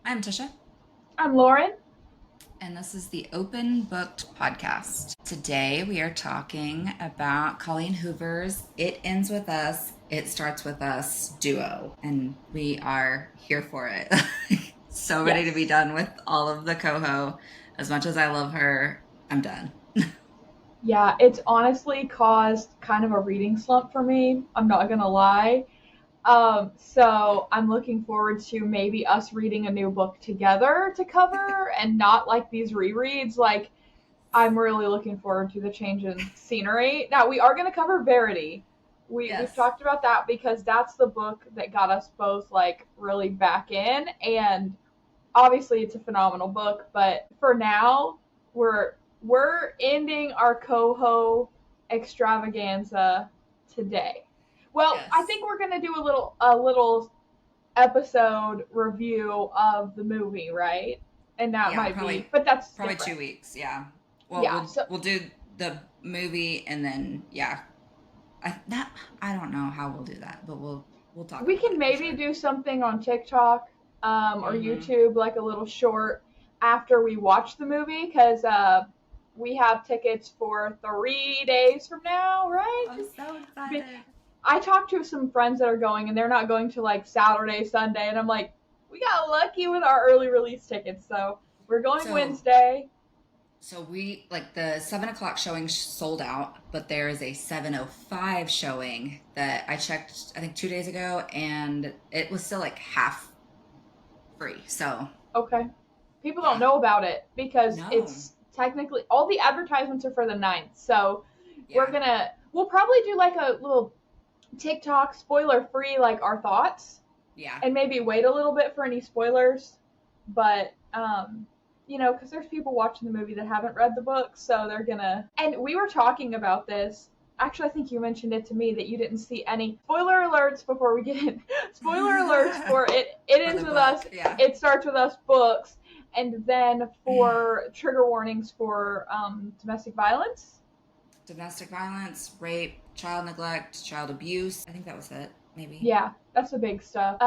I'm Tisha, I'm Loren. and this is the Open Booked Podcast. Today we are talking about Colleen Hoover's It Ends With Us, It Starts With Us duo, and we are here for it. So ready to be Yes. done with all of the CoHo. As much as I love her, I'm done. Yeah, it's honestly caused kind of a reading slump for me. I'm not gonna lie. So I'm looking forward to maybe us reading a new book together to cover and not like these rereads. Like, I'm really looking forward to the change in scenery. Now, we are gonna cover Verity. We've Yes. talked about that because that's the book that got us both like really back in, and obviously it's a phenomenal book, but for now we're we're ending our coho extravaganza today. Well, I Yes. think we're going to do a little episode review of the movie, right? And that Yeah, might probably be, but that's probably different. 2 weeks. Yeah. Well, Yeah, we'll so we'll do the movie and then yeah, I don't know how we'll do that, but we'll talk we about can it for maybe sure. do something on TikTok or Mm-hmm. YouTube, like a little short after we watch the movie, because we have tickets for 3 days from now, right? I'm so excited. I talked to some friends that are going, and they're not going to like Saturday, Sunday, and I'm like, we got lucky with our early release tickets, so we're going So Wednesday. we like the 7 o'clock showing sold out, but there is a 7:05 showing that I checked I think 2 days ago, and it was still like half free. So Okay, people don't yeah, know about it because no, it's technically all the advertisements are for the 9th, so yeah, we'll probably do like a little TikTok spoiler free, like our thoughts, yeah, and maybe wait a little bit for any spoilers. But because there's people watching the movie that haven't read the book, so they're gonna. And we were talking about this. Actually, I think you mentioned it to me that you didn't see any spoiler alerts before we get in. Spoiler alerts for it. It for ends the with us. book, yeah. It starts with us books, and then for trigger warnings for domestic violence. Domestic violence, rape, child neglect, child abuse. I think that was it, maybe. Yeah, that's the big stuff.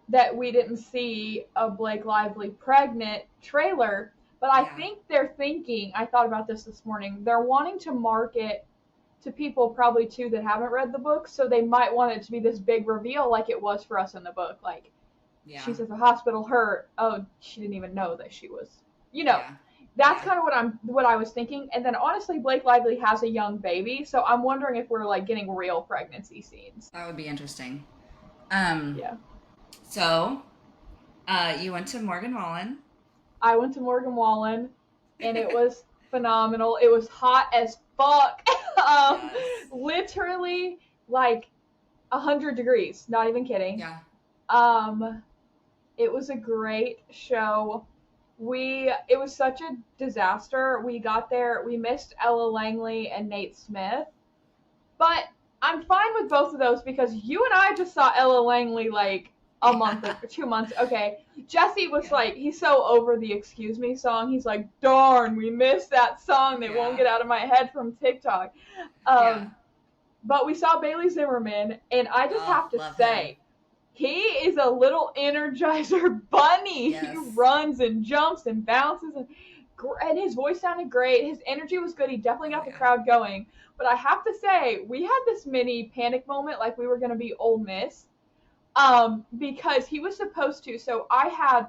That we didn't see a Blake Lively pregnant trailer, but I Yeah, think they're thinking, I thought about this morning, they're wanting to market to people probably too that haven't read the book, so they might want it to be this big reveal like it was for us in the book. Like, yeah, she's at the hospital hurt. Oh, she didn't even know that she was, you know. yeah, That's yeah. kind of what I was thinking. And then honestly, Blake Lively has a young baby, so I'm wondering if we're like getting real pregnancy scenes. That would be interesting. Um, Yeah. so you went to Morgan Wallen. I went to Morgan Wallen, and it was phenomenal. It was hot as fuck. um, Yes. Literally like 100 degrees. Not even kidding. Yeah. Um, it was a great show. It was such a disaster. We got there. We missed Ella Langley and Nate Smith, but I'm fine with both of those because you and I just saw Ella Langley like a month or Yeah. 2 months. Okay, Jesse was Yeah. like, he's so over the "Excuse Me" song. He's like, darn, we missed that song. They won't Yeah. get out of my head from TikTok. Yeah. Um, but we saw Bailey Zimmerman, and I just Oh, have to love him. say, he is a little Energizer bunny. He Yes. runs and jumps and bounces, and his voice sounded great. His energy was good. He definitely Oh got the yeah. crowd going. But I have to say, we had this mini panic moment, like we were going to be Ole Miss, because he was supposed to. So I had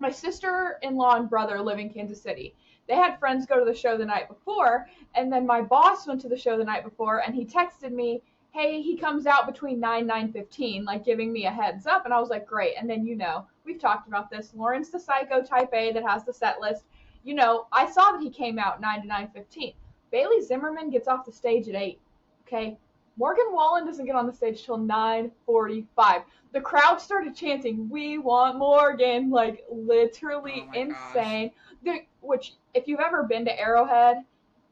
my sister-in-law and brother live in Kansas City. They had friends go to the show the night before, and then my boss went to the show the night before, and he texted me, "Hey, he comes out between 9-9:15," like giving me a heads up, and I was like, "Great." And then we've talked about this. Lauren's the psycho type A that has the set list. I saw that he came out 9 to 9:15. Bailey Zimmerman gets off the stage at 8. Okay, Morgan Wallen doesn't get on the stage till 9:45. The crowd started chanting, "We want Morgan," like Oh literally my gosh. insane. Which, if you've ever been to Arrowhead,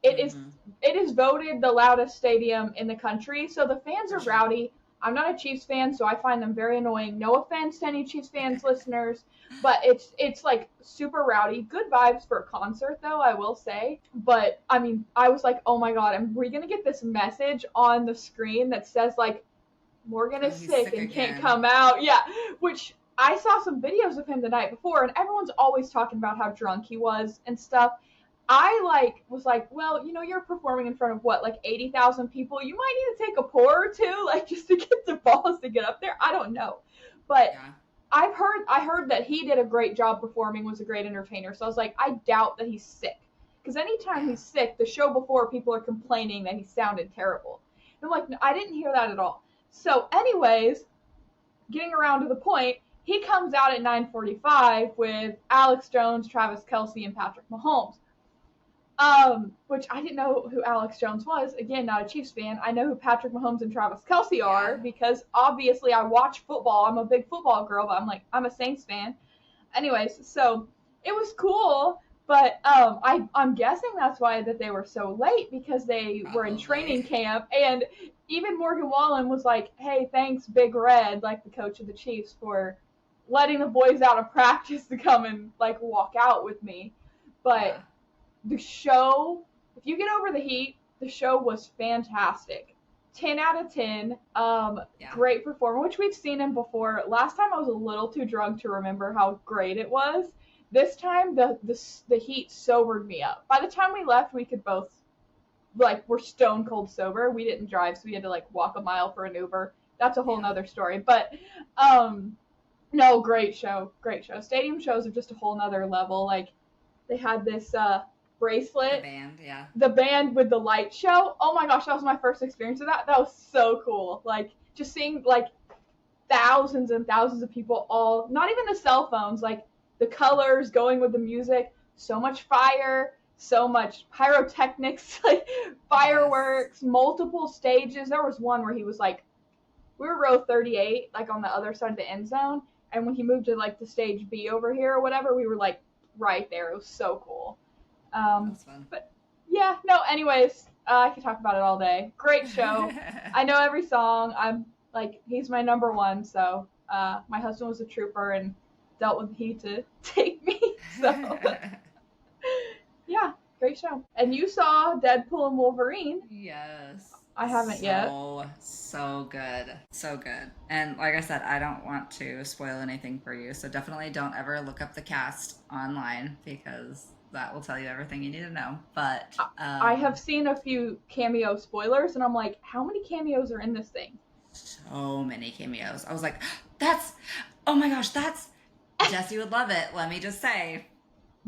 it is Mm-hmm. it is voted the loudest stadium in the country. So the fans For are sure. rowdy. I'm not a Chiefs fan, so I find them very annoying. No offense to any Chiefs fans listeners, but it's like super rowdy. Good vibes for a concert though, I will say. But I mean, I was like, "Oh my god, are we going to get this message on the screen that says like Morgan Oh, is he's sick sick and can't again. come out?" Yeah, which I saw some videos of him the night before, and everyone's always talking about how drunk he was and stuff. I was like, well, you're performing in front of what, like 80,000 people. You might need to take a pour or two, like just to get the balls to get up there. I don't know, but Yeah. I heard that he did a great job performing, was a great entertainer. So I was like, I doubt that he's sick, because anytime he's sick, the show before people are complaining that he sounded terrible. And I'm like, no, I didn't hear that at all. So, anyways, getting around to the point, he comes out at 9:45 with Alex Jones, Travis Kelce, and Patrick Mahomes. Which I didn't know who Alex Jones was. Again, not a Chiefs fan. I know who Patrick Mahomes and Travis Kelce are because obviously I watch football. I'm a big football girl, but I'm a Saints fan. Anyways, so it was cool, but I'm guessing that's why that they were so late, because they were in training camp, and even Morgan Wallen was like, "Hey, thanks, Big Red," like the coach of the Chiefs, for letting the boys out of practice to come and like walk out with me. But the show, if you get over the heat, the show was fantastic. 10 out of 10. Great performer, which we've seen him before. Last time I was a little too drunk to remember how great it was. This time the heat sobered me up. By the time we left, we could both, like, we're stone cold sober. We didn't drive, so we had to like walk a mile for an Uber. That's a whole nother story. But no, great show. Great show. Stadium shows are just a whole nother level. Like, they had this bracelet. The band with the light show. Oh my gosh, that was my first experience of that. That was so cool. Like, just seeing like thousands and thousands of people, all, not even the cell phones, like the colors going with the music. So much fire, so much pyrotechnics, like fireworks, multiple stages. There was one where he was like, we were row 38, like on the other side of the end zone, and when he moved to like the stage B over here or whatever, we were like right there. It was so cool. That's fun. But yeah, no, anyways, I could talk about it all day. Great show. I know every song. I'm like, he's my number one. So my husband was a trooper and dealt with heat to take me. So yeah, great show. And you saw Deadpool and Wolverine. Yes. I haven't yet. So good. So good. And like I said, I don't want to spoil anything for you. So definitely don't ever look up the cast online, because that will tell you everything you need to know. But I have seen a few cameo spoilers, and I'm like, how many cameos are in this thing? So many cameos. I was like, oh my gosh, that's Jesse would love it. Let me just say.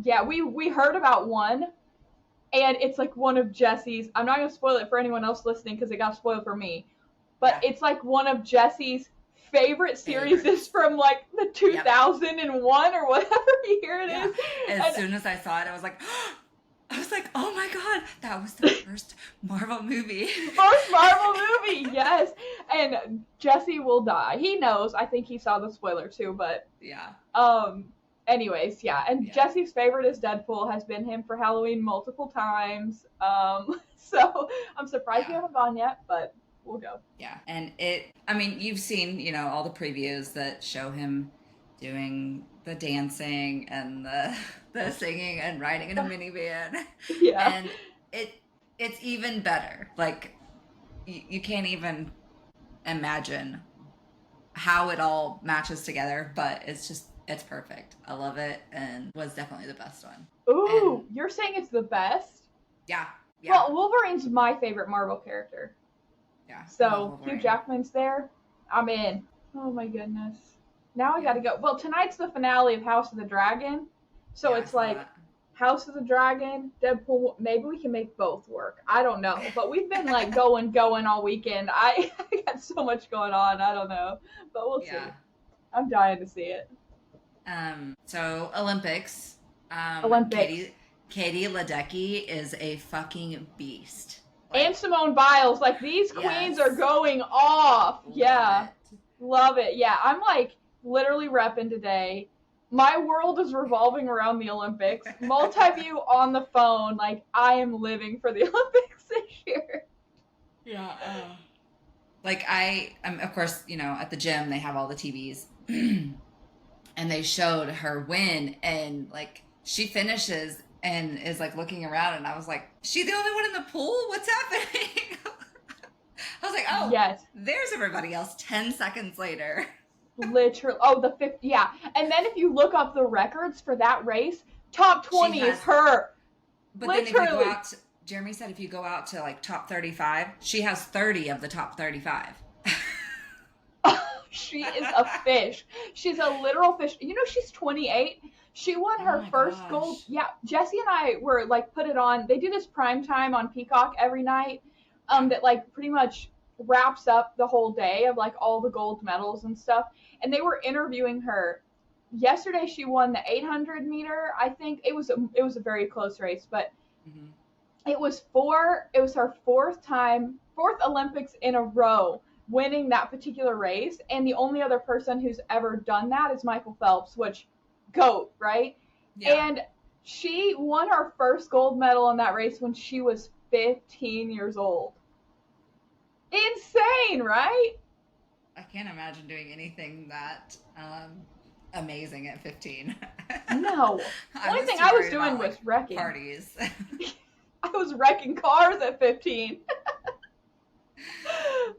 Yeah, we heard about one, and it's like one of Jesse's. I'm not gonna spoil it for anyone else listening because it got spoiled for me. But it's like one of Jesse's favorite series is from like the 2001 or whatever year it is. As soon as I saw it, I was like, oh my god, that was the first Marvel movie. First Marvel movie, yes. And Jesse will die. He knows. I think he saw the spoiler too, but anyways, and Jesse's favorite is Deadpool, has been him for Halloween multiple times. So I'm surprised we haven't gone yet, but we'll go. Yeah, and you've seen, all the previews that show him doing the dancing and the singing and riding in a minivan. Yeah. And it's even better. Like, you can't even imagine how it all matches together, but it's perfect. I love it, and was definitely the best one. Ooh, you're saying it's the best? Yeah. Well, Wolverine's my favorite Marvel character. Yeah. So Hugh Jackman's there. I'm in. Oh my goodness. Now I gotta go. Well, tonight's the finale of House of the Dragon. So it's like House of the Dragon, Deadpool. Maybe we can make both work. I don't know. But we've been like going all weekend. I got so much going on. I don't know. But we'll see. I'm dying to see it. So Olympics. Katie Ledecky is a fucking beast. And Simone Biles, like, these queens are going off. Love it. Yeah, I'm like literally repping today. My world is revolving around the Olympics. Multi-view on the phone, like, I am living for the Olympics this year. Yeah. Like, I'm of course, at the gym they have all the TVs, and they showed her win, and like she finishes and is like looking around, and I was like, she the only one in the pool? What's happening? I was like, oh, yes. There's everybody else 10 seconds later. Literally. Oh, the 50. Yeah. And then if you look up the records for that race, top 20 is her. But Literally. then if you go out to, Jeremy said if you go out to like top 35, she has 30 of the top 35. She is a fish. She's a literal fish. You know, she's 28. She won her first gold. Yeah, Jesse and I were like, put it on. They do this prime time on Peacock every night that like pretty much wraps up the whole day of like all the gold medals and stuff. And they were interviewing her. Yesterday she won the 800 meter. I think it was a very close race, but it was her fourth Olympics in a row winning that particular race, and the only other person who's ever done that is Michael Phelps, which GOAT, right? Yeah. And she won her first gold medal in that race when she was 15 years old. Insane, right? I can't imagine doing anything that amazing at 15. No. The only thing I was doing was wrecking. Parties. I was wrecking cars at 15.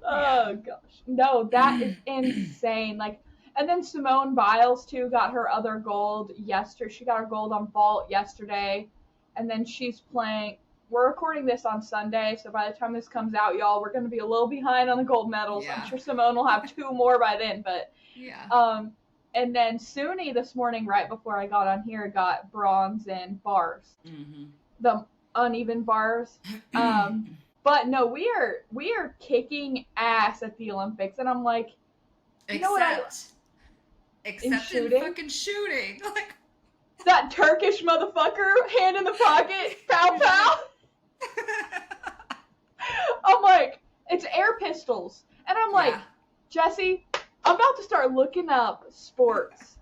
Oh gosh. No, that is insane. Like, and then Simone Biles too got her other gold yesterday. She got her gold on vault yesterday. And then she's playing. We're recording this on Sunday, so by the time this comes out, y'all, we're going to be a little behind on the gold medals. Yeah. I'm sure Simone will have 2 more by then, but yeah. And then Suni this morning, right before I got on here, got bronze in bars, the uneven bars. But no, we are kicking ass at the Olympics, and I'm like, you know what? Except in fucking shooting, like that Turkish motherfucker, hand in the pocket, pow pow. I'm like, it's air pistols, and I'm like, Jesse, I'm about to start looking up sports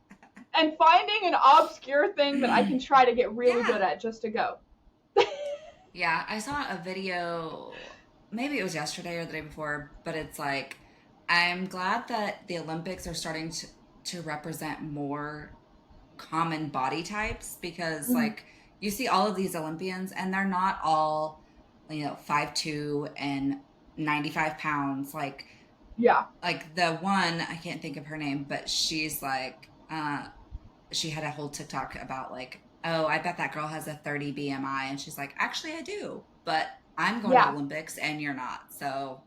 and finding an obscure thing that I can try to get really good at just to go. Yeah, I saw a video, maybe it was yesterday or the day before, but it's like, I'm glad that the Olympics are starting to represent more common body types, because like you see all of these Olympians and they're not all, 5'2" and 95 pounds. Like, like the one, I can't think of her name, but she's like, she had a whole TikTok about like, oh, I bet that girl has a 30 BMI. And she's like, actually, I do. But I'm going to Olympics and you're not. So.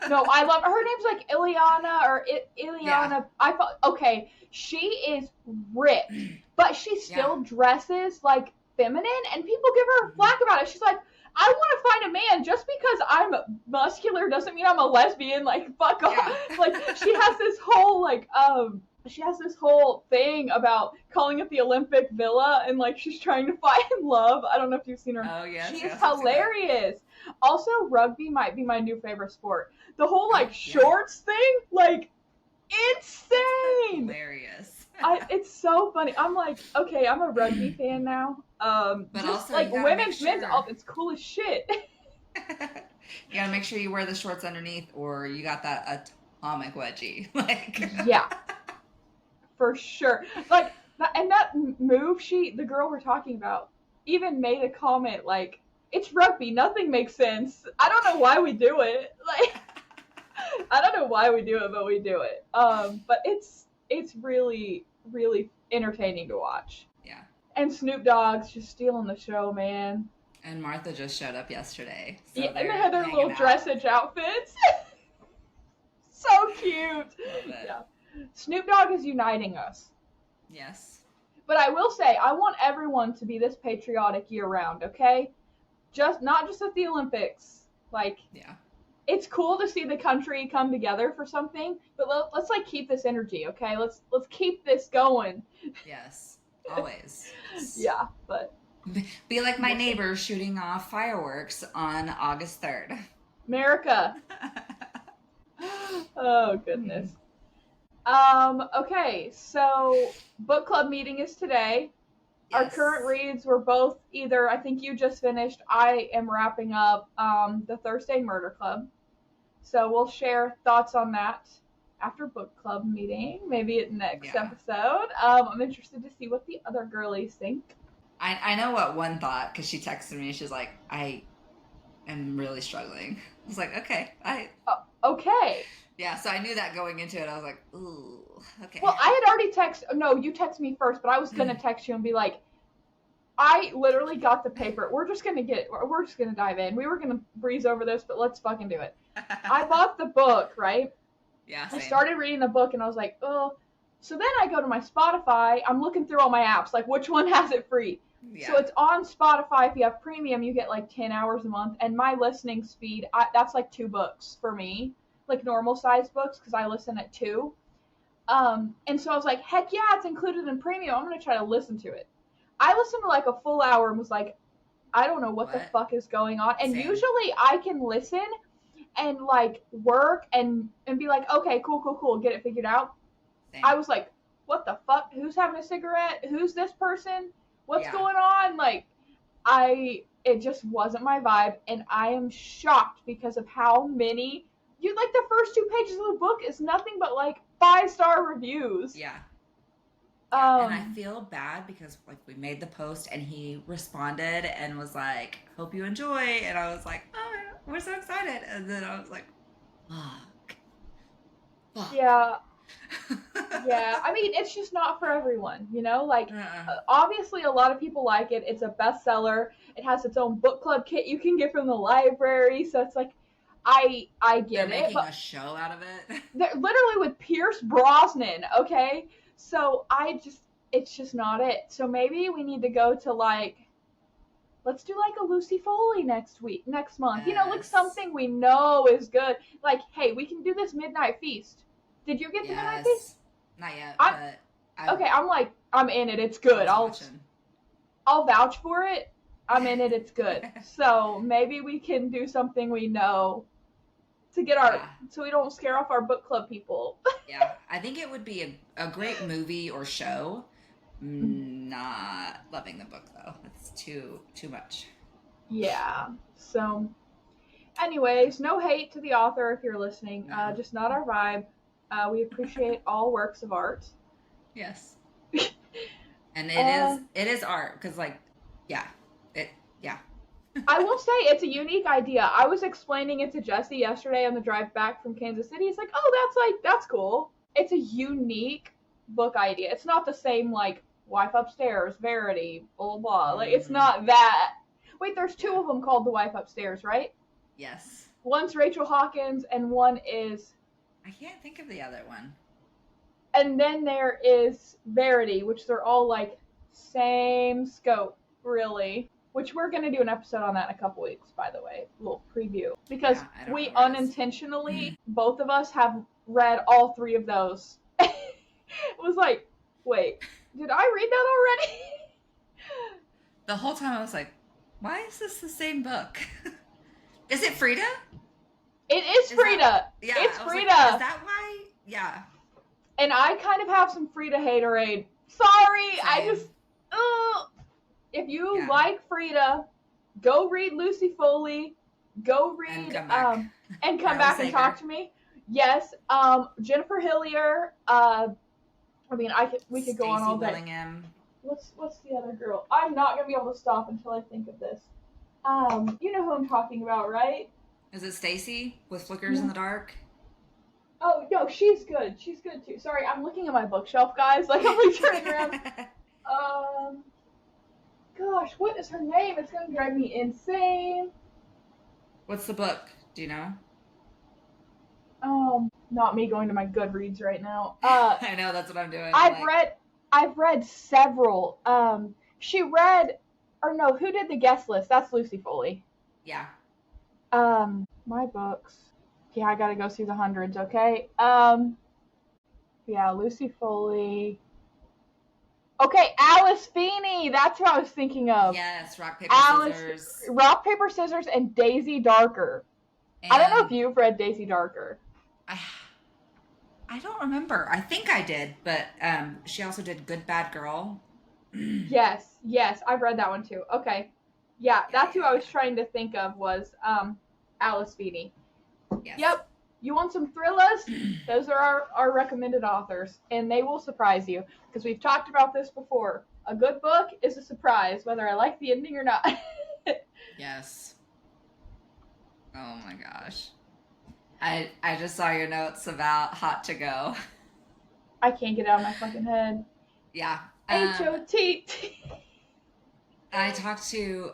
No, I love her. Her name's like Ileana or Ileana. Yeah. I thought, okay, she is ripped, but she still dresses like feminine, and people give her flack about it. She's like, I want to find a man. Just because I'm muscular doesn't mean I'm a lesbian. Like, fuck off. Yeah. Like, she has this whole thing about calling it the Olympic Villa, and like she's trying to find love. I don't know if you've seen her. Oh yes. She's hilarious. Also, rugby might be my new favorite sport. The whole like shorts thing, like insane. Hilarious. It's so funny. I'm like, okay, I'm a rugby fan now. But just also, like women's, men's, it's cool as shit. You gotta make sure you wear the shorts underneath, or you got that atomic wedgie. Like, yeah, for sure. Like, and that move, the girl we're talking about, even made a comment like, "It's rugby. Nothing makes sense. I don't know why we do it. Like, I don't know why we do it, but we do it. But it's really, really entertaining to watch." Yeah. And Snoop Dogg's just stealing the show, man. And Martha just showed up yesterday. So and they had their little dressage outfits. So cute. Yeah. Snoop Dogg is uniting us. Yes. But I will say, I want everyone to be this patriotic year round, okay? Not just at the Olympics. Like, it's cool to see the country come together for something, but let's like keep this energy, okay? Let's keep this going. Yes. Always. Yeah, but be like my neighbor shooting off fireworks on August 3rd. America. Oh goodness. Okay, so book club meeting is today. Yes. Our current reads were both either, I think you just finished, I am wrapping up the Thursday Murder Club. So we'll share thoughts on that after book club meeting, maybe at next episode. I'm interested to see what the other girlies think. I know what one thought, because she texted me. She's like, I am really struggling. I was like, okay. Okay. Yeah, so I knew that going into it. I was like, ooh. Okay. Well, I had already you texted me first, but I was going to text you and be like, I literally got the paper. We're just going to dive in. We were going to breeze over this, but let's fucking do it. I bought the book, right? Yeah, same. I started reading the book and I was like, oh. So then I go to my Spotify. I'm looking through all my apps, like which one has it free. Yeah. So it's on Spotify. If you have premium, you get like 10 hours a month. And my listening speed, that's like 2 books for me, like normal size books, because I listen at 2. And so I was like, heck yeah, it's included in premium. I'm going to try to listen to it. I listened to like a full hour and was like, I don't know what the fuck is going on. And Same. Usually I can listen and like work and be like, okay, cool, get it figured out. Same. I was like, what the fuck? Who's having a cigarette? Who's this person? What's going on? Like, it just wasn't my vibe. And I am shocked because of how many, like the first 2 pages of the book is nothing but like 5-star reviews. Yeah. And I feel bad because like we made the post and he responded and was like, hope you enjoy. And I was like, oh, we're so excited. And then I was like, fuck. Yeah. Yeah. I mean, it's just not for everyone, you know? Like, obviously a lot of people like it. It's a bestseller. It has its own book club kit you can get from the library. So it's like, I get They're making a show out of it. They're literally with Pierce Brosnan, okay? So it's just not it. So maybe we need to go to like, let's do like a Lucy Foley next month. Yes. You know, like something we know is good. Like, hey, we can do this Midnight Feast. Did you get the Midnight Feast? Not yet, okay, I'm in it. It's good. I'll vouch for it. I'm in it. It's good. So maybe we can do something we know to get so we don't scare off our book club people. Yeah, I think it would be a great movie or show. Not loving the book though. It's too much. Yeah. So anyways, no hate to the author if you're listening. No. Just not our vibe. We appreciate all works of art. Yes. And it is art because like yeah. I will say it's a unique idea. I was explaining it to Jesse yesterday on the drive back from Kansas City. He's like, oh, that's cool. It's a unique book idea. It's not the same like Wife Upstairs, Verity, blah, blah, blah. Like, it's not that. Wait, there's 2 of them called The Wife Upstairs, right? Yes. One's Rachel Hawkins and one is... I can't think of the other one. And then there is Verity, which they're all like same scope, really. Which we're going to do an episode on that in a couple weeks, by the way. A little preview. Because we unintentionally, both of us have read all 3 of those. It was like, wait, did I read that already? The whole time I was like, why is this the same book? Is it Frida? It is Frida. It's Frida. Like, is that why? Yeah. And I kind of have some Frida haterade. Sorry, Same. I just... If you like Frida, go read Lucy Foley. Go read and come back, and talk to me. Yes, Jennifer Hillier. We could go on all day. Willingham. What's the other girl? I'm not gonna be able to stop until I think of this. You know who I'm talking about, right? Is it Stacy with Flickers in the Dark? Oh no, she's good. She's good too. Sorry, I'm looking at my bookshelf, guys. Like I'm like turning around. Gosh, what is her name? It's gonna drive me insane. What's the book? Do you know? Not me going to my Goodreads right now. I know, that's what I'm doing. I've read several. Who did the guest list? That's Lucy Foley. Yeah. My books. Yeah, I gotta go through the hundreds, okay? Yeah, Lucy Foley. Okay, Alice Feeney. That's what I was thinking of. Yes, Rock, Paper, Scissors. Rock, Paper, Scissors, and Daisy Darker. And I don't know if you've read Daisy Darker. I don't remember. I think I did, but she also did Good Bad Girl. Yes, I've read that one too. Okay. Yeah, that's who I was trying to think of was Alice Feeney. Yes. Yep. You want some thrillers? Those are our recommended authors, and they will surprise you, because we've talked about this before. A good book is a surprise, whether I like the ending or not. Yes. Oh my gosh. I just saw your notes about Hot to Go. I can't get it out of my fucking head. Yeah. H-O-T-T. I talked to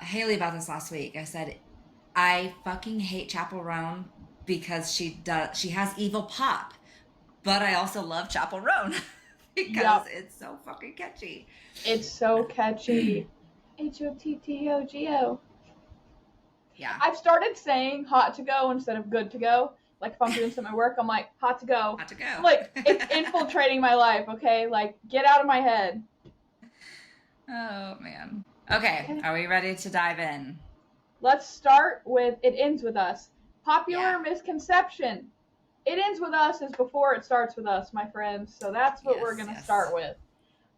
Haley about this last week. I said, I fucking hate Chapel Roan because she has evil pop, but I also love Chapel Roan because it's so fucking catchy. It's so catchy. H-O-T-T-O-G-O. Yeah. I've started saying hot to go instead of good to go. Like if I'm doing some at work, I'm like, hot to go. Hot to go. Like, it's infiltrating my life, okay? Like, get out of my head. Oh, man. Okay, are we ready to dive in? Let's start with It Ends With Us. Popular misconception. It ends with us is before it starts with us, my friends. So that's what we're going to start with.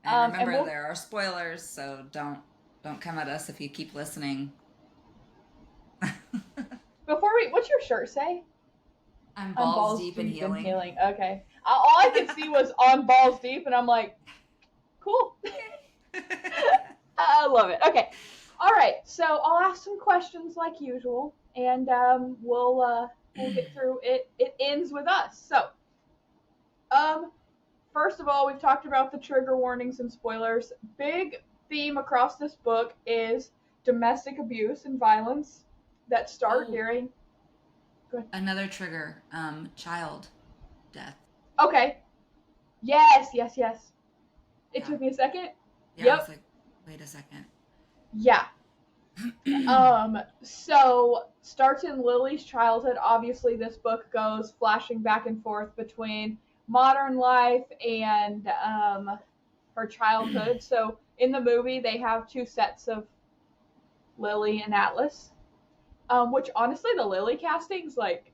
And remember, there are spoilers, so don't come at us if you keep listening. What's your shirt say? I'm balls deep in healing. Okay. All I could see was on balls deep, and I'm like, cool. I love it. Okay. All right. So I'll ask some questions like usual, and we'll get through it. It ends with us. So, first of all, we've talked about the trigger warnings and spoilers. Big theme across this book is domestic abuse and violence that start during. Another trigger, child death. Okay. Yes. It took me a second. Yeah, I was like, wait a second. Yeah. So starts in Lily's childhood. Obviously, this book goes flashing back and forth between modern life and her childhood. So in the movie, they have two sets of Lily and Atlas. Which honestly, the Lily casting's like,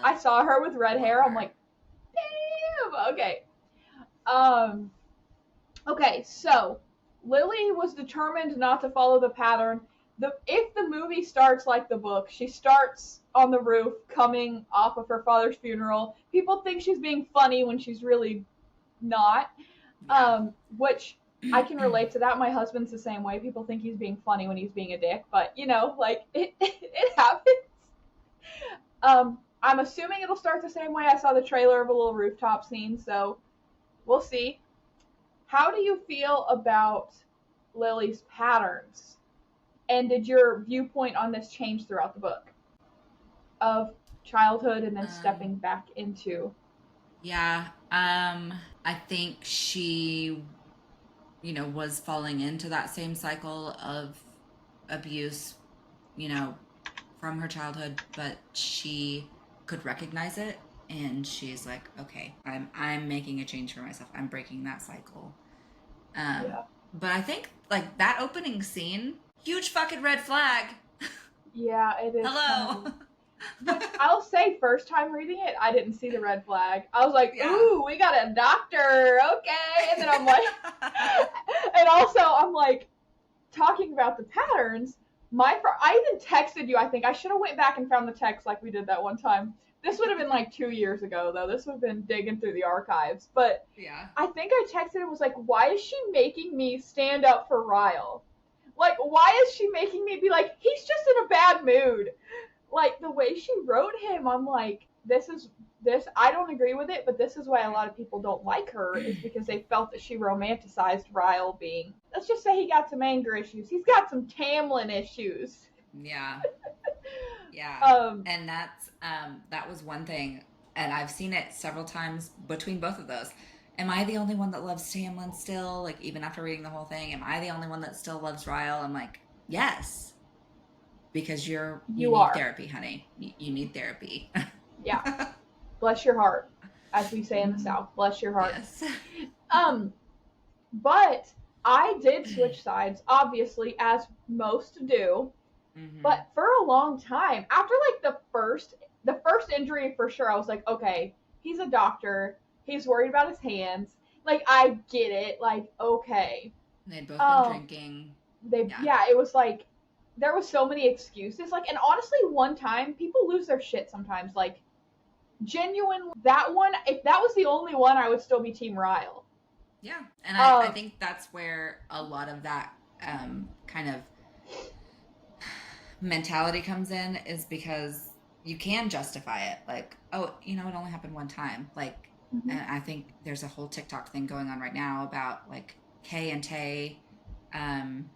I saw her with red hair. I'm like, damn. Okay. Okay. So Lily was determined not to follow the pattern. If the movie starts like the book, she starts on the roof coming off of her father's funeral. People think she's being funny when she's really not. Which I can relate to that. My husband's the same way. People think he's being funny when he's being a dick, but like it happens. I'm assuming it'll start the same way. I saw the trailer of a little rooftop scene, so we'll see. How do you feel about Lily's patterns? And did your viewpoint on this change throughout the book? Of childhood and then stepping back into. Yeah. I think she, was falling into that same cycle of abuse, from her childhood, but she could recognize it, and she's like, okay, I'm making a change for myself. I'm breaking that cycle. But I think like that opening scene, huge fucking red flag. Yeah, it is. Hello. Which I'll say, first time reading it, I didn't see the red flag. I was like, ooh, we got a doctor, okay. And then I'm like, and also I'm like, talking about the patterns, I even texted you, I think. I should have went back and found the text like we did that one time. This would have been like 2 years ago, though. This would have been digging through the archives. But I think I texted and was like, why is she making me stand up for Ryle? Like, why is she making me be like, he's just in a bad mood? Like, the way she wrote him, I'm like, I don't agree with it, but this is why a lot of people don't like her, is because they felt that she romanticized Ryle being, let's just say he got some anger issues. He's got some Tamlin issues. Yeah. Yeah. And that was one thing, and I've seen it several times between both of those. Am I the only one that loves Tamlin still? Like, even after reading the whole thing, am I the only one that still loves Ryle? I'm like, yes. Because you need therapy, honey. You need therapy. Yeah. Bless your heart, as we say in the South. Bless your heart. Yes. But I did switch sides, obviously, as most do. Mm-hmm. But for a long time, after like the first injury, for sure, I was like, okay, he's a doctor. He's worried about his hands. Like, I get it. Like, okay. They'd both been drinking. It was like, there was so many excuses. Like, and honestly, one time, people lose their shit sometimes. Like, genuine, that one, if that was the only one, I would still be Team Ryle. Yeah, and I think that's where a lot of that kind of mentality comes in, is because you can justify it. Like, oh, it only happened one time. Like, Mm-hmm. And I think there's a whole TikTok thing going on right now about like Kay and Tay. Um,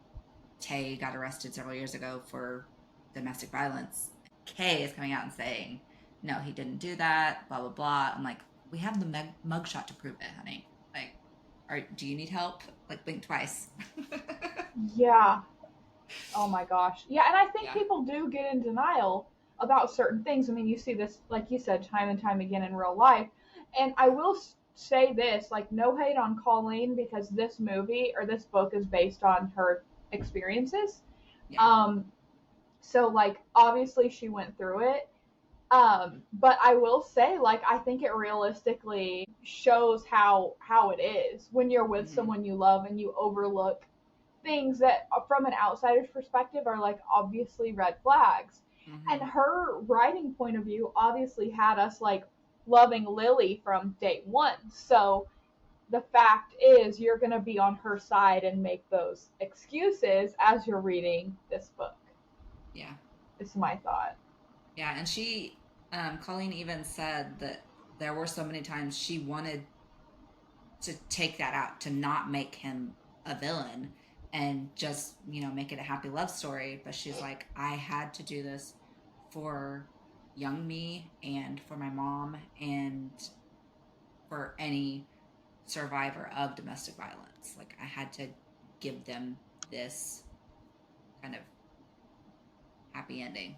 Tay got arrested several years ago for domestic violence. Kay is coming out and saying, no, he didn't do that, blah, blah, blah. I'm like, we have the mugshot to prove it, honey. Like, do you need help? Like, blink twice. Yeah. Oh my gosh. Yeah, and I think Yeah. people do get in denial about certain things. I mean, you see this, like you said, time and time again in real life. And I will say this, like, no hate on Colleen because this movie or this book is based on her experiences. Yeah. Um, so like obviously she went through it. But I will say, like, I think it realistically shows how it is when you're with Mm-hmm. someone you love and you overlook things that from an outsider's perspective are like obviously red flags. And Mm-hmm. her writing point of view obviously had us like loving Lily from day one. So the fact is you're going to be on her side and make those excuses as you're reading this book. Yeah. Is my thought. Yeah. And Colleen even said that there were so many times she wanted to take that out, to not make him a villain and just, make it a happy love story. But she's like, I had to do this for young me and for my mom and for any survivor of domestic violence. Like, I had to give them this kind of happy ending.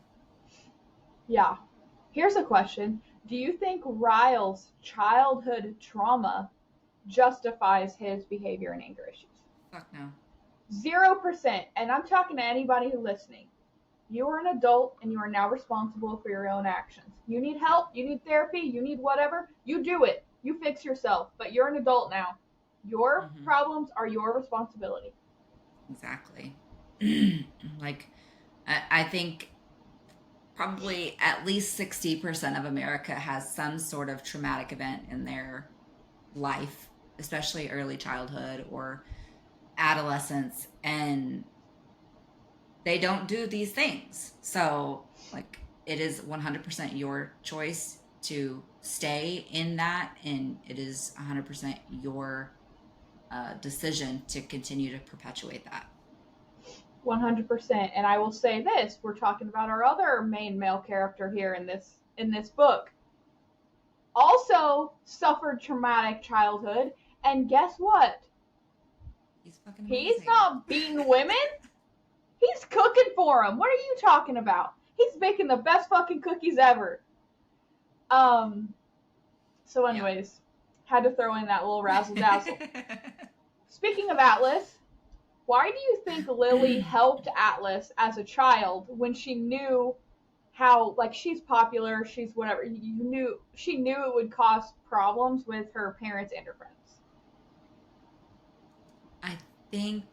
Yeah. Here's a question. Do you think Ryle's childhood trauma justifies his behavior and anger issues? Fuck no. 0%. And I'm talking to anybody who's listening. You are an adult and you are now responsible for your own actions. You need Yep. help, you need therapy, you need whatever, you do it. You fix yourself. But you're an adult now. Your Mm-hmm. problems are your responsibility. Exactly. Like, I think probably at least 60% of America has some sort of traumatic event in their life, especially early childhood or adolescence, and they don't do these things. So, like, it is 100% your choice to stay in that, and it is 100% your decision to continue to perpetuate that. 100%. And I will say this, we're talking about our other main male character here in this book. Also suffered traumatic childhood, and guess what? He's fucking He's amazing. not beating women. He's cooking for them. What are you talking about? He's baking the best fucking cookies ever. Um. So, Yeah. anyways, had to throw in that little razzle dazzle. Speaking of Atlas, why do you think Lily helped Atlas as a child when she knew how, like, she's popular, she's whatever? She knew it would cause problems with her parents and her friends. I think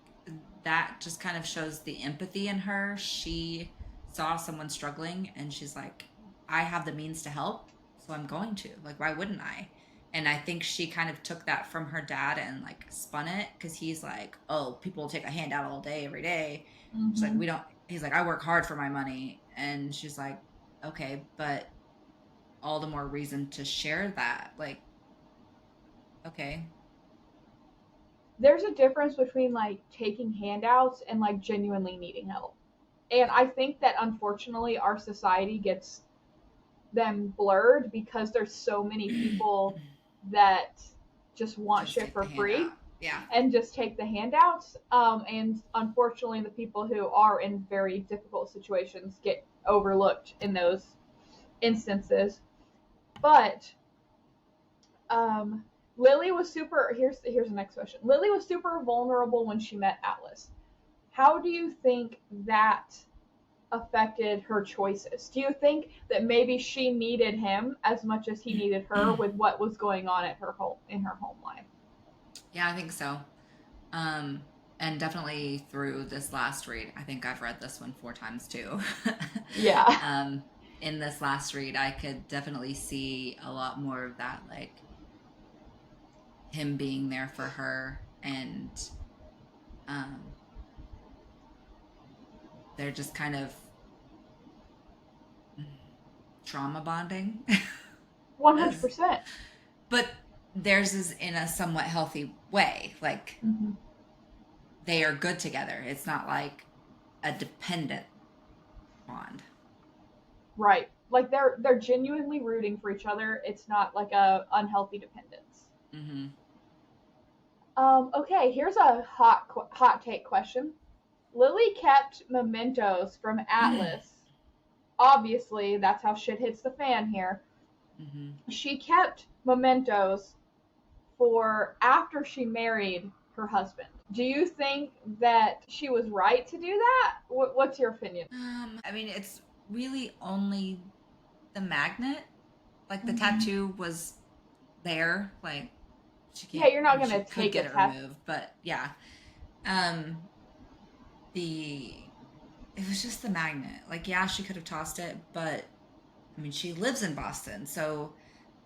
that just kind of shows the empathy in her. She saw someone struggling and she's like, I have the means to help, so I'm going to. Like, why wouldn't I? And I think she kind of took that from her dad and like spun it because he's like, oh, people take a handout all day, every day. She's like, Mm-hmm. we don't, he's like, I work hard for my money. And she's like, okay, but all the more reason to share that. Like, okay. There's a difference between like taking handouts and like genuinely needing help. And I think that unfortunately our society gets them blurred because there's so many people that just want Just shit take the for free handout. Yeah. and just take the handouts. And unfortunately, the people who are in very difficult situations get overlooked in those instances. But um, Lily was super. Here's the next question. Lily was super vulnerable when she met Atlas. How do you think that affected her choices? Do you think that maybe she needed him as much as he needed her with what was going on at her home in her home life? Yeah, I think so. Um, and definitely through this last read, I think I've read this one 4 times too. Yeah. um, in this last read, I could definitely see a lot more of that, like him being there for her, and um, they're just kind of trauma bonding. 100%. But theirs is in a somewhat healthy way. Like, Mm-hmm. they are good together. It's not like a dependent bond. Right. Like they're genuinely rooting for each other. It's not like a unhealthy dependence. Mm-hmm. Okay, here's a hot take question. Lily kept mementos from Atlas. Obviously, that's how shit hits the fan here. Mm-hmm. She kept mementos for after she married her husband. Do you think that she was right to do that? What's your opinion? I mean, it's really only the magnet. Like, the Mm-hmm. tattoo was there. Like, she Yeah, can't. you're I not mean, she gonna could take get a it tattoo. removed, but yeah. Um, the it was just the magnet. Like, yeah, she could have tossed it, but I mean, she lives in Boston, so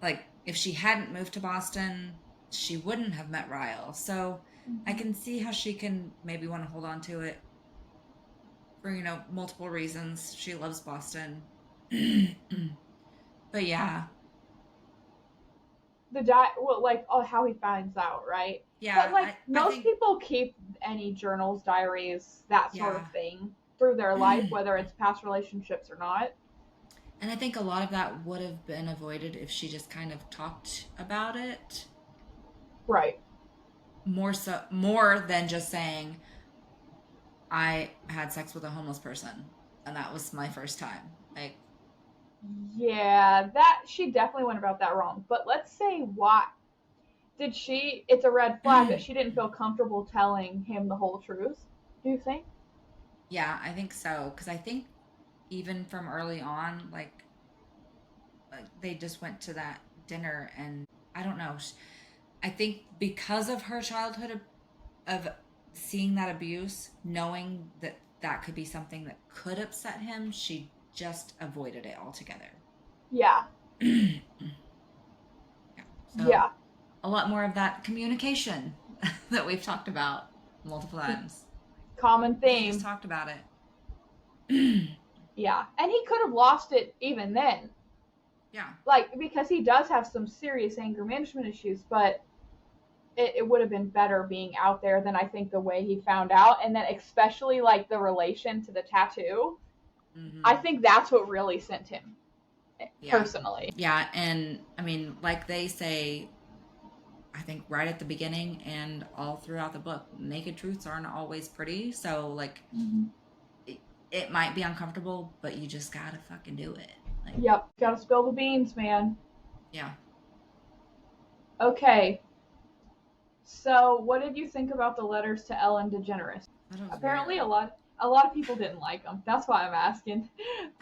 like, if she hadn't moved to Boston, she wouldn't have met Ryle. So I Mm-hmm. can see how she can maybe want to hold on to it for, multiple reasons. She loves Boston. But yeah. Well, like, oh, how he finds out, right? But Yeah, like I most think, people keep any journals, diaries, that sort of yeah. thing through their life, whether it's past relationships or not. And I think a lot of that would have been avoided if she just kind of talked about it Right. more than just saying, I had sex with a homeless person and that was my first time. Like, Yeah, that she definitely went about that wrong. But let's say why did she? It's a red flag that she didn't feel comfortable telling him the whole truth. Do you think? yeah, I think so. Because I think even from early on, like they just went to that dinner, and I don't know. I think because of her childhood of seeing that abuse, knowing that that could be something that could upset him, she just avoided it altogether. Yeah. Yeah. So Yeah. a lot more of that communication that we've talked about multiple times. Common If they just theme. talked about it. Yeah. And he could have lost it even then. Yeah. Like because he does have some serious anger management issues, but it would have been better being out there than I think the way he found out, and then especially like the relation to the tattoo. I Mm-hmm. think that's what really sent him Yeah. personally. Yeah. And I mean, like they say, I think right at the beginning and all throughout the book, naked truths aren't always pretty. So, like, Mm-hmm. it, it might be uncomfortable, but you just gotta fucking do it. Like, Yep, gotta spill the beans, man. yeah. Okay, so what did you think about the letters to Ellen DeGeneres? That was Apparently, weird. a lot of people didn't like them. That's why I'm asking.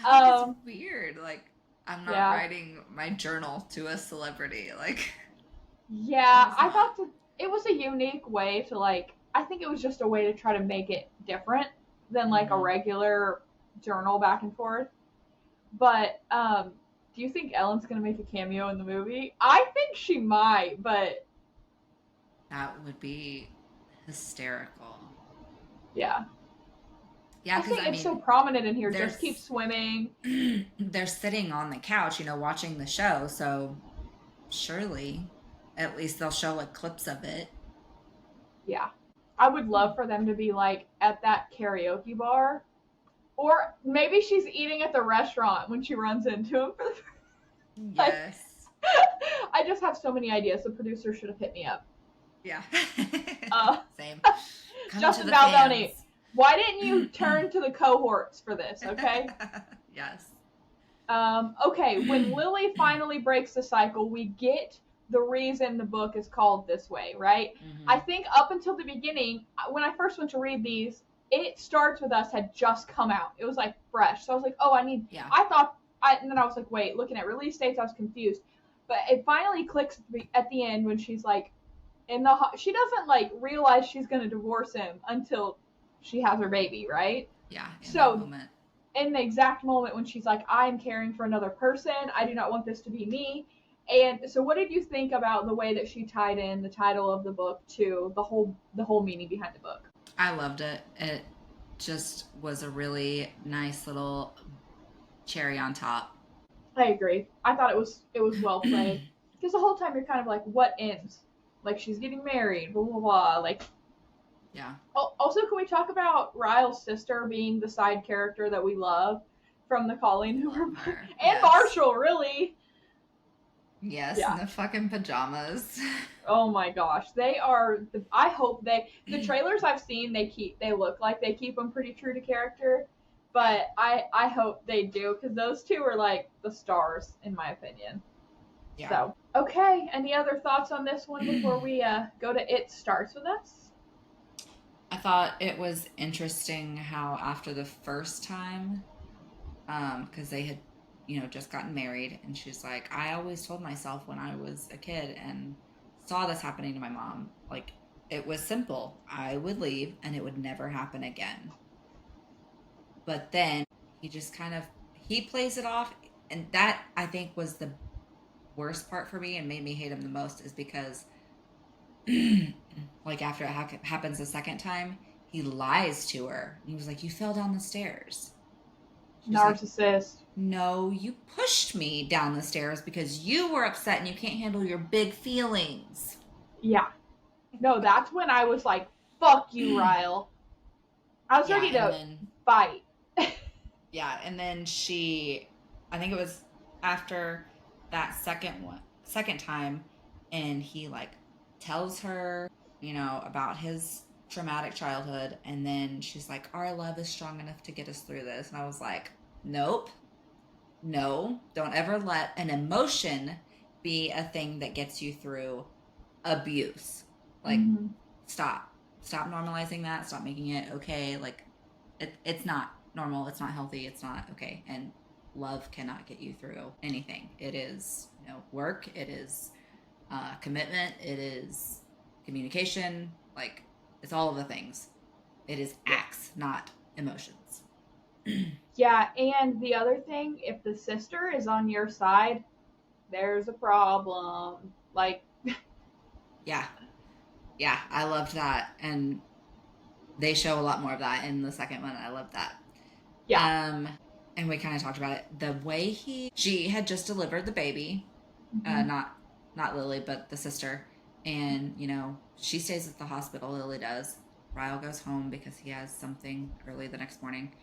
I think it's Um, weird. Like, I'm not yeah, writing my journal to a celebrity. Like, I'm yeah. just I not. thought that it was a unique way to like. I think it was just a way to try to make it different than like a Mm-hmm. regular journal back and forth. But do you think Ellen's gonna make a cameo in the movie? I think she might, but That would be hysterical. yeah, Yeah, I because think I it's so mean, prominent in here. Just keep there's swimming. they're sitting on the couch, watching the show, so surely at least they'll show like clips of it. Yeah, I would love for them to be like at that karaoke bar, or maybe she's eating at the restaurant when she runs into him. Like, Yes. I just have so many ideas. The producer should have hit me up. Yeah. Uh, Same. Coming to Justin the Baldoni, fans. why didn't you turn to the cohorts for this? Okay. Yes. Okay, when Lily finally breaks the cycle, we get the reason the book is called this way, right? I Hmm. think up until the beginning, when I first went to read these, It Starts With Us had just come out. It was like fresh. So I was like, oh, Yeah. and then I was like, wait, looking at release dates, I was confused. But it finally clicks at the end when she's like, she doesn't like realize she's going to divorce him until she has her baby, right? Yeah. In that So moment. in the exact moment when she's like, I'm caring for another person. I do not want this to be me. And so what did you think about the way that she tied in the title of the book to the whole meaning behind the book? I loved it. It just was a really nice little cherry on top. I agree. I thought it was well played. because the whole time you're kind of like, what ends? Like, she's getting married, blah, blah, blah. Like, Yeah. also, can we talk about Ryle's sister being the side character that we love from the Colleen Hoover book? And yes. Marshall, really. Yes, in the fucking pajamas. Oh my gosh, they are. I hope the trailers I've seen, they look like they keep them pretty true to character, but I hope they do, because those two are like the stars in my opinion. Yeah. So okay, any other thoughts on this one before we go to It Starts With Us? I thought it was interesting how after the first time, because they had, just gotten married, and she's like, I always told myself when I was a kid and saw this happening to my mom, like, it was simple. I would leave and it would never happen again. But then he just he plays it off, and that, I think, was the worst part for me and made me hate him the most, is because like, after it happens the second time, he lies to her. He was like, you fell down the stairs. She's narcissist. Like, no, you pushed me down the stairs because you were upset and you can't handle your big feelings. Yeah. No, that's when I was like, fuck you, Ryle. I was ready to fight. Yeah, and then I think it was after that second time, and he, like, tells her, about his traumatic childhood, and then she's like, our love is strong enough to get us through this. And I was like, nope. No, don't ever let an emotion be a thing that gets you through abuse. Like, stop normalizing that. Stop making it okay. Like, it's not normal. It's not healthy. It's not okay. And love cannot get you through anything. It is, work. It is commitment. It is communication. Like, it's all of the things. It is acts, not emotions. Yeah, and the other thing, if the sister is on your side, there's a problem. Like, yeah, I loved that, and they show a lot more of that in the second one. I love that. Yeah. And we kind of talked about it. The way she had just delivered the baby, not Lily, but the sister, and she stays at the hospital. Lily does. Ryle goes home because he has something early the next morning.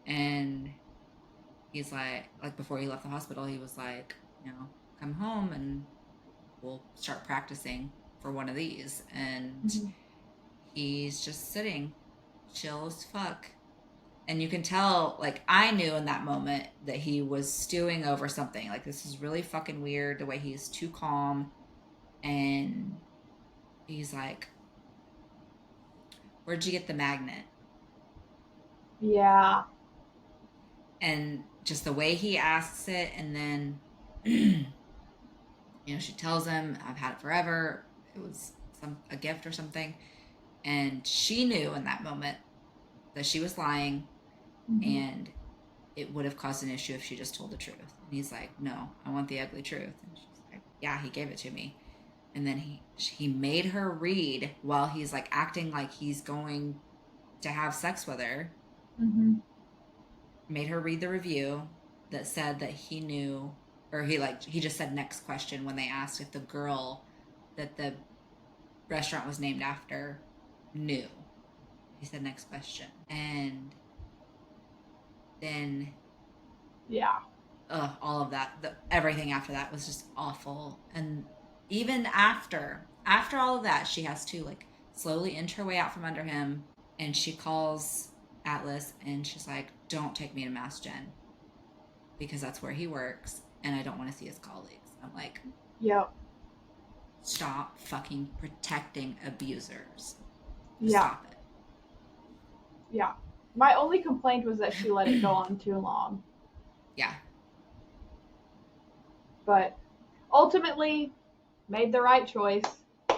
And he's like before he left the hospital, he was like, come home and we'll start practicing for one of these. And he's just sitting, chill as fuck. And you can tell, like, I knew in that moment that he was stewing over something. Like, this is really fucking weird, the way he's too calm. And he's like, where'd you get the magnet? Yeah. And just the way he asks it, and then, she tells him, I've had it forever. It was a gift or something. And she knew in that moment that she was lying, and it would have caused an issue if she just told the truth. And he's like, no, I want the ugly truth. And she's like, yeah, he gave it to me. And then he made her read while he's, like, acting like he's going to have sex with her. Made her read the review that said that he knew, or he just said next question when they asked if the girl that the restaurant was named after knew. He said next question. And then all of that, everything after that was just awful. And even after all of that, she has to, like, slowly inch her way out from under him, and she calls Atlas, and she's like, don't take me to Mass Gen, because that's where he works, and I don't want to see his colleagues. I'm like, yep. Stop fucking protecting abusers. Stop it. Yeah. My only complaint was that she let it go on too long. Yeah. But ultimately, made the right choice.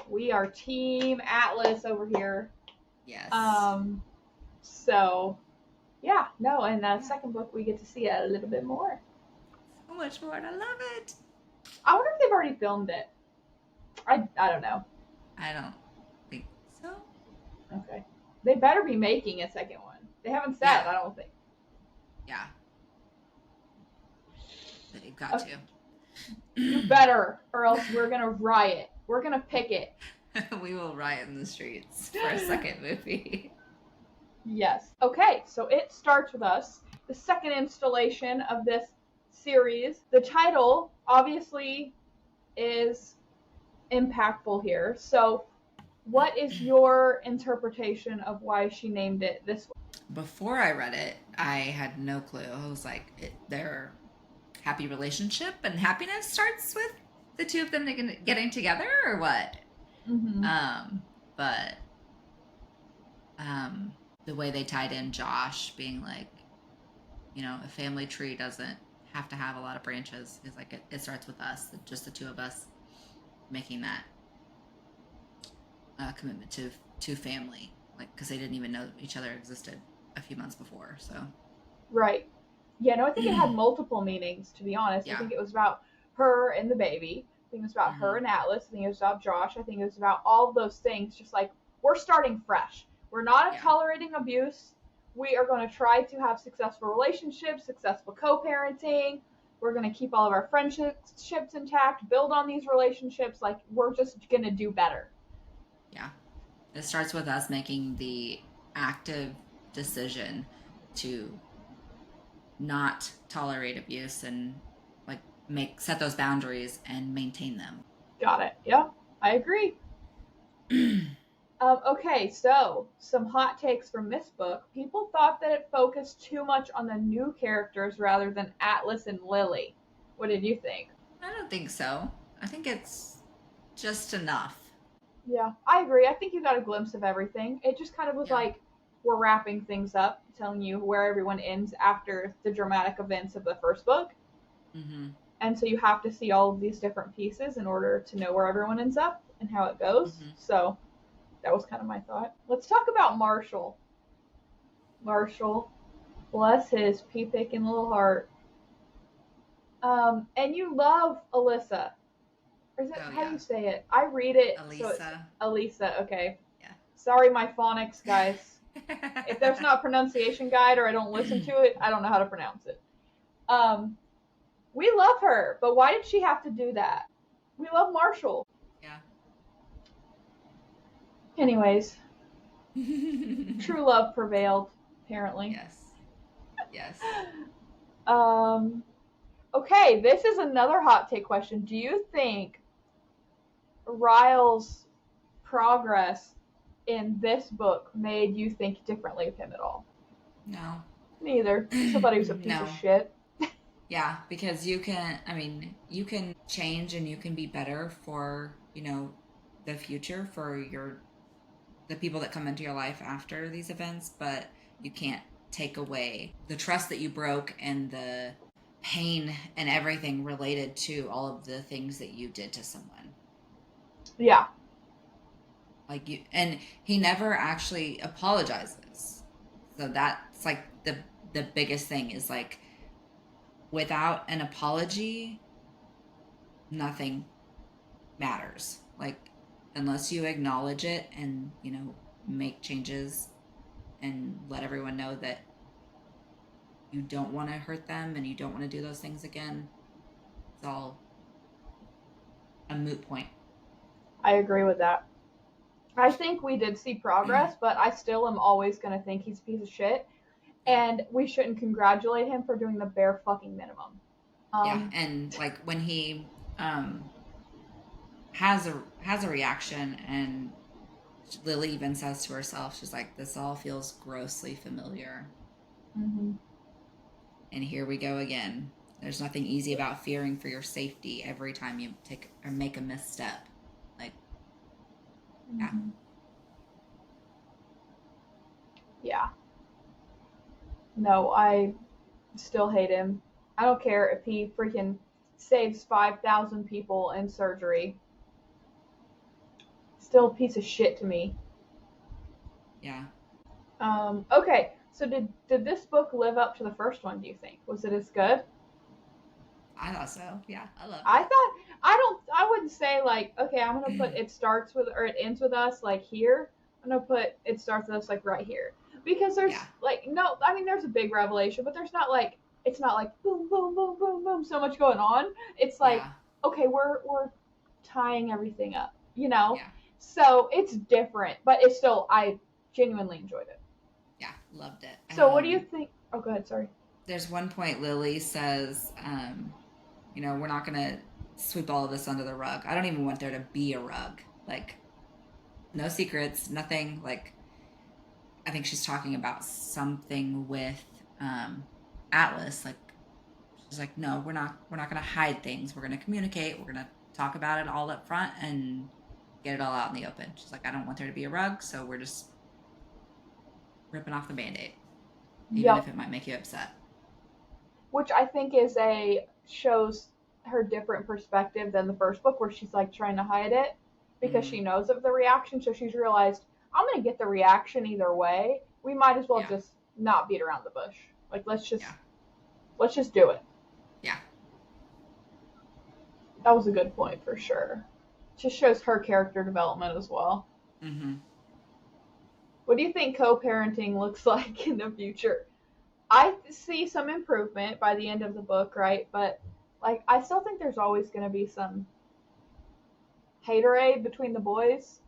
We are Team Atlas over here. Yes. So, yeah, no, in the second book, we get to see a little bit more. So much more, and I love it. I wonder if they've already filmed it. I don't know. I don't think so. Okay. They better be making a second one. They haven't said, I don't think. Yeah. They've got to. You better, or else we're gonna riot. We're gonna picket. We will riot in the streets for a second movie. Yes. Okay, so it starts with us. The second installation of this series. The title, obviously, is impactful here. So, what is your interpretation of why she named it this way? Before I read it, I had no clue. I was like, their happy relationship and happiness starts with the two of them getting together, or what? Mm-hmm. But the way they tied in Josh being like, a family tree doesn't have to have a lot of branches. It's like it starts with us, just the two of us, making that commitment to family, like because they didn't even know each other existed a few months before. So Right. Yeah, no, I think it had multiple meanings, to be honest. yeah. I think it was about her and the baby. I think it was about Mm-hmm. her and Atlas. I think it was about Josh. I think it was about all of those things. Just like, we're starting fresh. We're not tolerating abuse. We are going to try to have successful relationships, successful co-parenting. We're going to keep all of our friendships intact, build on these relationships. Like, we're just going to do better. Yeah. It starts with us making the active decision to not tolerate abuse and like set those boundaries and maintain them. Got it. Yeah, I agree. Okay, so some hot takes from this book. People thought that it focused too much on the new characters rather than Atlas and Lily. What did you think? I don't think so. I think it's just enough. Yeah, I agree. I think you got a glimpse of everything. It just kind of was like, we're wrapping things up, telling you where everyone ends after the dramatic events of the first book. Mm-hmm. And so you have to see all of these different pieces in order to know where everyone ends up and how it goes. Mm-hmm. So that was kind of my thought. Let's talk about Marshall. Marshall, bless his pea-picking little heart. And you love Alyssa. Or is it, how do you say it? I read it. Elisa. So it's Elisa, okay. Yeah. Sorry, my phonics, guys. If there's not a pronunciation guide or I don't listen to it, I don't know how to pronounce it. We love her, but why did she have to do that? We love Marshall. Yeah. Anyways. True love prevailed, apparently. Yes. Yes. Okay, this is another hot take question. Do you think Ryle's progress in this book made you think differently of him at all? No. Neither. Somebody who's a piece of shit. Yeah, because you can change and you can be better for, the future, for the people that come into your life after these events, but you can't take away the trust that you broke and the pain and everything related to all of the things that you did to someone. Yeah. Like and he never actually apologizes. So that's like the biggest thing is like, without an apology, nothing matters. Like, unless you acknowledge it and, make changes and let everyone know that you don't want to hurt them and you don't want to do those things again, it's all a moot point. I agree with that. I think we did see progress, but I still am always going to think he's a piece of shit. And we shouldn't congratulate him for doing the bare fucking minimum. Yeah, and like when he has a reaction, and Lily even says to herself, she's like, "This all feels grossly familiar." Mm-hmm. And here we go again. There's nothing easy about fearing for your safety every time you take or make a misstep. Like, yeah. Mm-hmm. Yeah. No, I still hate him. I don't care if he freaking saves 5,000 people in surgery. Still a piece of shit to me. Yeah. Okay, so did this book live up to the first one, do you think? Was it as good? I thought so. Yeah, I loved it. I wouldn't say like, okay, I'm going to put it starts with, or it ends with us like here. I'm going to put it starts with us like right here. Because there's there's a big revelation, but there's not like, it's not like boom, boom, boom, boom, boom, so much going on. It's like, okay, we're tying everything up, you know? Yeah. So it's different, but it's still, I genuinely enjoyed it. Yeah. Loved it. So what do you think? Oh, go ahead, sorry. There's one point Lily says, we're not going to sweep all of this under the rug. I don't even want there to be a rug. Like, no secrets, nothing. Like, I think she's talking about something with Atlas. Like, she's like, no, we're not going to hide things. We're going to communicate. We're going to talk about it all up front and get it all out in the open. She's like, I don't want there to be a rug, so we're just ripping off the Band-Aid, even if Yep. it might make you upset. Which I think shows her different perspective than the first book where she's like trying to hide it because Mm-hmm. she knows of the reaction. So she's realized, I'm going to get the reaction either way. We might as well Yeah. just not beat around the bush. Like, Yeah. let's just do it. Yeah. That was a good point for sure. Just shows her character development as well. Mm-hmm. What do you think co-parenting looks like in the future? I see some improvement by the end of the book, right? But like, I still think there's always going to be some haterade between the boys.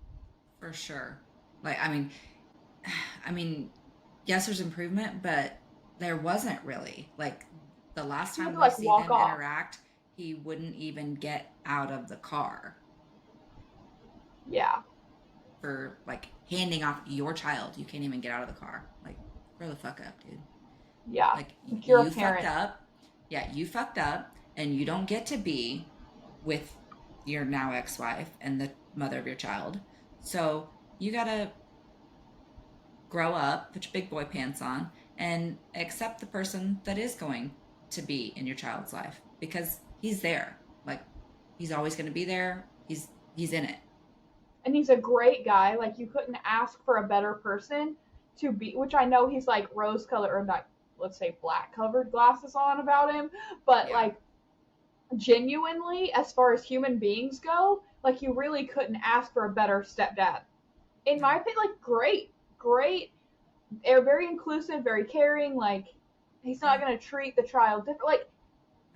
For sure. Like, I mean, yes, there's improvement, but there wasn't really. Like, the last He had time to we like see walk them off. interact, he wouldn't even get out of the car Yeah, for like handing off your child. You can't even get out of the car. Like, grow the fuck up, dude. yeah. Like, Like you're a you fucked parent. up. Yeah, you fucked up, and you don't get to be with your now ex-wife and the mother of your child. So you gotta grow up, put your big boy pants on, and accept the person that is going to be in your child's life because he's there. Like, he's always going to be there. He's in it. And he's a great guy. Like you couldn't ask for a better person to be. Which I know he's like rose colored or not. Let's say black covered glasses on about him, but Yeah. like genuinely, as far as human beings go, like you really couldn't ask for a better stepdad. In No. my opinion, like great. They're very inclusive, very caring. Like he's not Yeah. gonna treat the child different. Like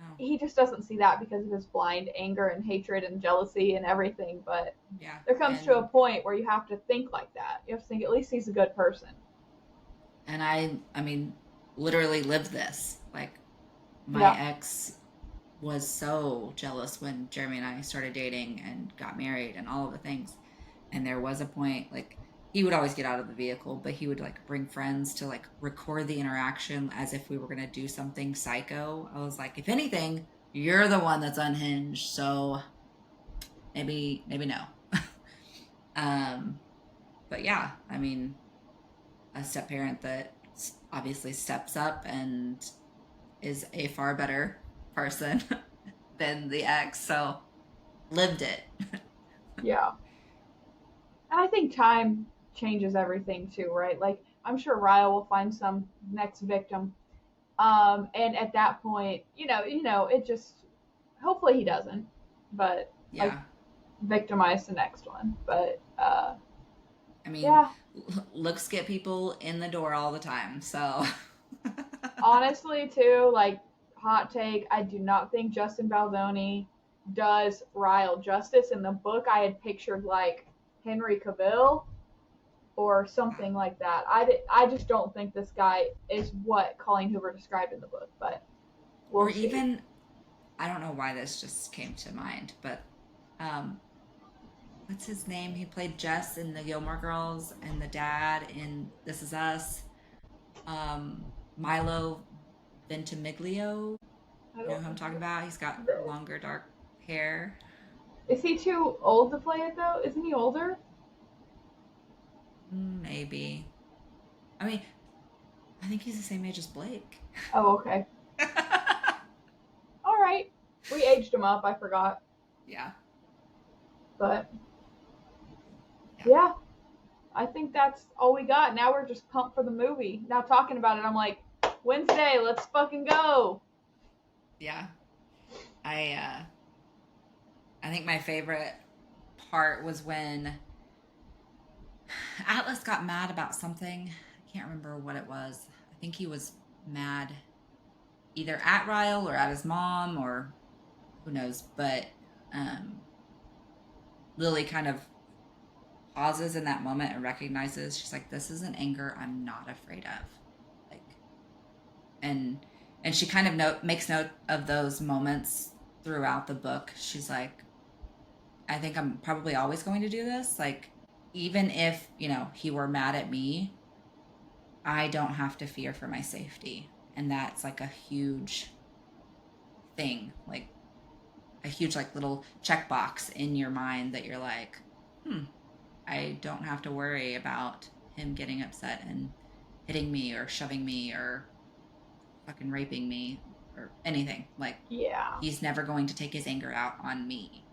No. he just doesn't see that because of his blind anger and hatred and jealousy and everything. But Yeah. there comes to a And point where you have to think like that. You have to think at least he's a good person. I mean, literally lived this. Like, my Yeah. ex was so jealous when Jeremy and I started dating and got married and all of the things. And there was a point, like, he would always get out of the vehicle, but he would like bring friends to like record the interaction as if we were going to do something psycho. I was like, if anything, you're the one that's unhinged, so maybe no. um but yeah, I mean, a step parent that obviously steps up and is a far better person than the ex, so lived it. Yeah. And I think time changes everything too, right? Like I'm sure Ryle will find some next victim. And at that point, it just hopefully he doesn't, but like Yeah. victimize the next one. But I mean, yeah, looks get people in the door all the time, so. honestly too, like hot take, I do not think Justin Baldoni does Ryle justice. In the book I had pictured like Henry Cavill or something like that. I just don't think this guy is what Colleen Hoover described in the book, but Or we'll see. even, I don't know why this just came to mind, but um what's his name? He played Jess in the Gilmore Girls and the dad in This Is Us. Milo Ventimiglia. I You know don't who I'm talking about? He's got know. longer dark hair. Is he too old to play it though? Isn't he older? Maybe. I mean, I think he's the same age as Blake. Oh, okay. All right. We aged him up. I forgot, Yeah. but Yeah. yeah, I think that's all we got. Now we're just pumped for the movie. Now talking about it, I'm like, Wednesday, let's fucking go. Yeah. I I think my favorite part was when Atlas got mad about something. I can't remember what it was. I think he was mad either at Ryle or at his mom or who knows. But Lily kind of pauses in that moment and recognizes, she's like, this is an anger I'm not afraid of. Like, and she kind of makes note of those moments throughout the book. She's like, I think I'm probably always going to do this. Like, even if, he were mad at me, I don't have to fear for my safety. And that's like a huge thing, like a huge, like, little checkbox in your mind that you're like, I don't have to worry about him getting upset and hitting me or shoving me or fucking raping me or anything. Like, yeah, he's never going to take his anger out on me.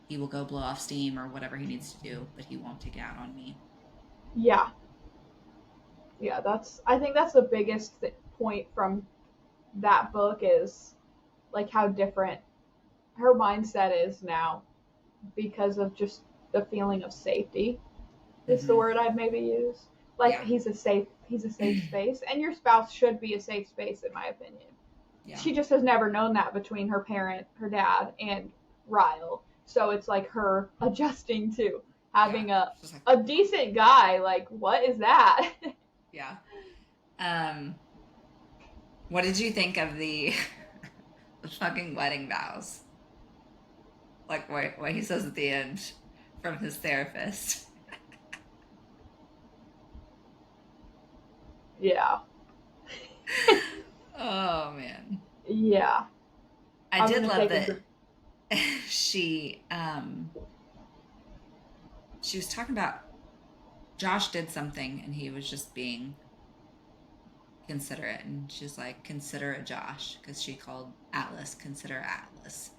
He will go blow off steam or whatever he needs to do, but he won't take it out on me. yeah. I think that's the biggest point from that book is like how different her mindset is now because of just the feeling of safety is the word I'd maybe use. Like, Yeah. he's a safe space, and your spouse should be a safe space, in my opinion. Yeah. She just has never known that between her dad, and Ryle. So it's like her adjusting to having a decent guy. Like, what is that? Yeah. What did you think of the fucking wedding vows? Like, what he says at the end from his therapist. Yeah. Oh, man. Yeah. I did love that she was talking about Josh did something and he was just being considerate, and she's like, considerate Josh, because she called Atlas consider Atlas.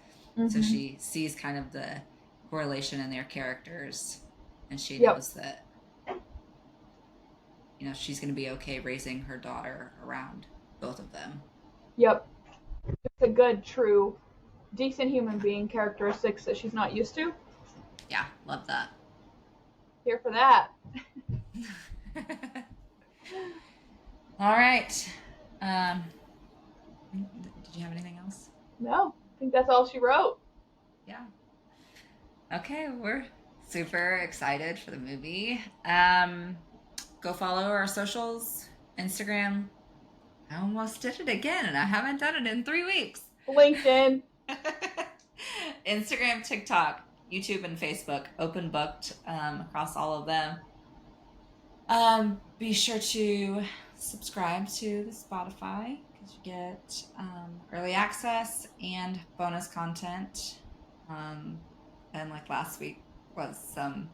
So she sees kind of the correlation in their characters, and she knows that she's going to be okay raising her daughter around both of them. Yep. It's a good, true, decent human being characteristics that she's not used to. Yeah, love that. Here for that. All right. Did you have anything else? No, I think that's all she wrote. Yeah. Okay, we're super excited for the movie. Go follow our socials. Instagram. I almost did it again, and I haven't done it in 3 weeks. LinkedIn. Instagram, TikTok, YouTube, and Facebook. Open booked across all of them. Be sure to subscribe to the Spotify, because you get early access and bonus content. And like last week was a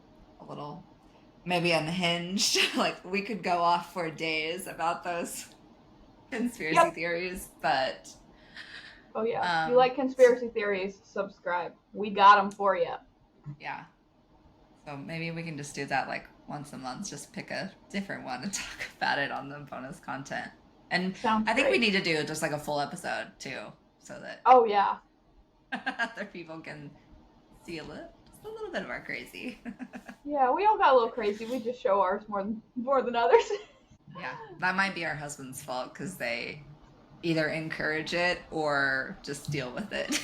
little maybe unhinged. Like, we could go off for days about those conspiracy theories, but oh yeah, if you like conspiracy theories, subscribe. We got them for you. Yeah. So maybe we can just do that like once a month. Just pick a different one and talk about it on the bonus content. And I think we need to do just like a full episode too, so that other people can see just a little bit of our crazy. Yeah, we all got a little crazy. We just show ours more than others. Yeah, that might be our husband's fault, because they either encourage it or just deal with it.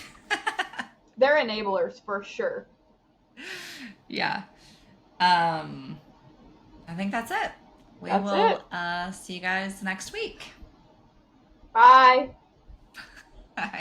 They're enablers for sure. Yeah. I think that's it. We will see you guys next week. Bye. Bye.